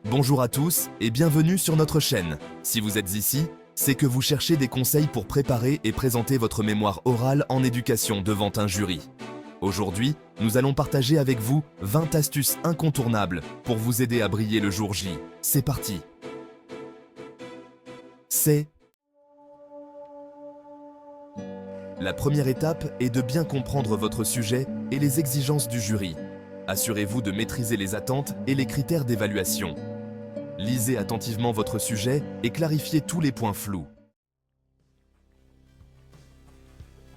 Bonjour à tous et bienvenue sur notre chaîne. Si vous êtes ici, c'est que vous cherchez des conseils pour préparer et présenter votre mémoire orale en éducation devant un jury. Aujourd'hui, nous allons partager avec vous 20 astuces incontournables pour vous aider à briller le jour J. C'est parti! La première étape est de bien comprendre votre sujet et les exigences du jury. Assurez-vous de maîtriser les attentes et les critères d'évaluation. Lisez attentivement votre sujet et clarifiez tous les points flous.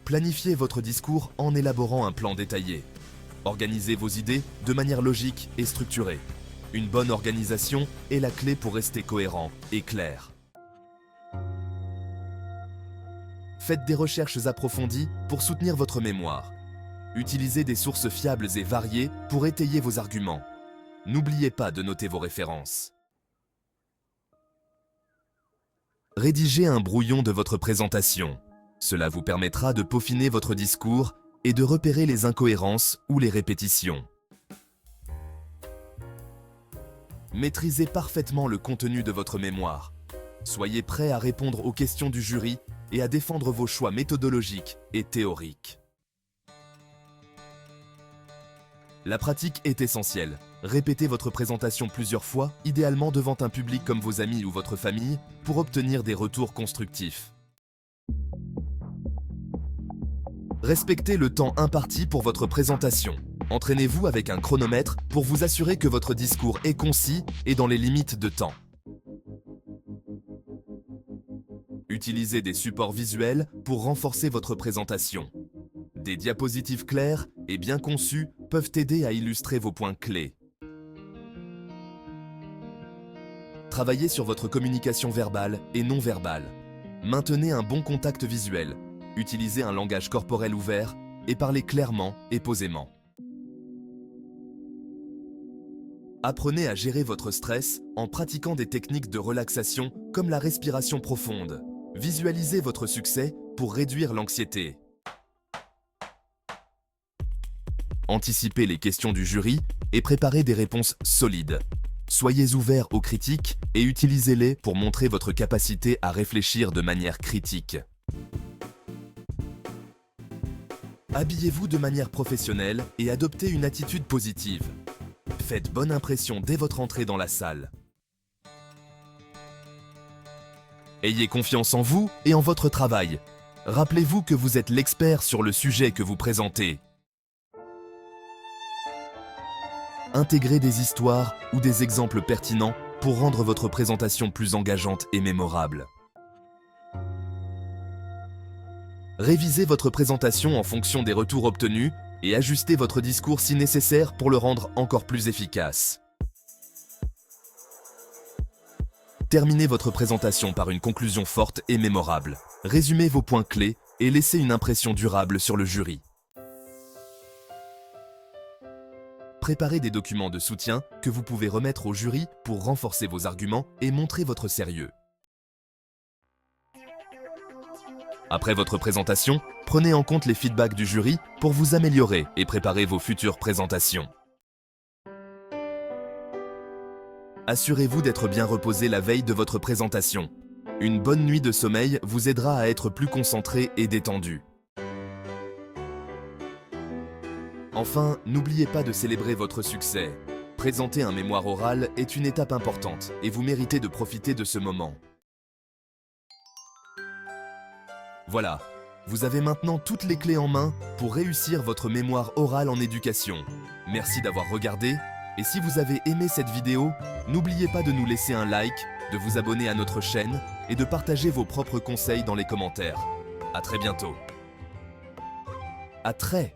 Planifiez votre discours en élaborant un plan détaillé. Organisez vos idées de manière logique et structurée. Une bonne organisation est la clé pour rester cohérent et clair. Faites des recherches approfondies pour soutenir votre mémoire. Utilisez des sources fiables et variées pour étayer vos arguments. N'oubliez pas de noter vos références. Rédigez un brouillon de votre présentation. Cela vous permettra de peaufiner votre discours et de repérer les incohérences ou les répétitions. Maîtrisez parfaitement le contenu de votre mémoire. Soyez prêt à répondre aux questions du jury et à défendre vos choix méthodologiques et théoriques. La pratique est essentielle. Répétez votre présentation plusieurs fois, idéalement devant un public comme vos amis ou votre famille, pour obtenir des retours constructifs. Respectez le temps imparti pour votre présentation. Entraînez-vous avec un chronomètre pour vous assurer que votre discours est concis et dans les limites de temps. Utilisez des supports visuels pour renforcer votre présentation. Des diapositives claires et bien conçues peuvent aider à illustrer vos points clés. Travaillez sur votre communication verbale et non verbale. Maintenez un bon contact visuel. Utilisez un langage corporel ouvert et parlez clairement et posément. Apprenez à gérer votre stress en pratiquant des techniques de relaxation comme la respiration profonde. Visualisez votre succès pour réduire l'anxiété. Anticipez les questions du jury et préparez des réponses solides. Soyez ouverts aux critiques et utilisez-les pour montrer votre capacité à réfléchir de manière critique. Habillez-vous de manière professionnelle et adoptez une attitude positive. Faites bonne impression dès votre entrée dans la salle. Ayez confiance en vous et en votre travail. Rappelez-vous que vous êtes l'expert sur le sujet que vous présentez. Intégrez des histoires ou des exemples pertinents pour rendre votre présentation plus engageante et mémorable. Révisez votre présentation en fonction des retours obtenus et ajustez votre discours si nécessaire pour le rendre encore plus efficace. Terminez votre présentation par une conclusion forte et mémorable. Résumez vos points clés et laissez une impression durable sur le jury. Préparez des documents de soutien que vous pouvez remettre au jury pour renforcer vos arguments et montrer votre sérieux. Après votre présentation, prenez en compte les feedbacks du jury pour vous améliorer et préparer vos futures présentations. Assurez-vous d'être bien reposé la veille de votre présentation. Une bonne nuit de sommeil vous aidera à être plus concentré et détendu. Enfin, n'oubliez pas de célébrer votre succès. Présenter un mémoire oral est une étape importante et vous méritez de profiter de ce moment. Voilà, vous avez maintenant toutes les clés en main pour réussir votre mémoire orale en éducation. Merci d'avoir regardé et si vous avez aimé cette vidéo, n'oubliez pas de nous laisser un like, de vous abonner à notre chaîne et de partager vos propres conseils dans les commentaires. À très bientôt. À très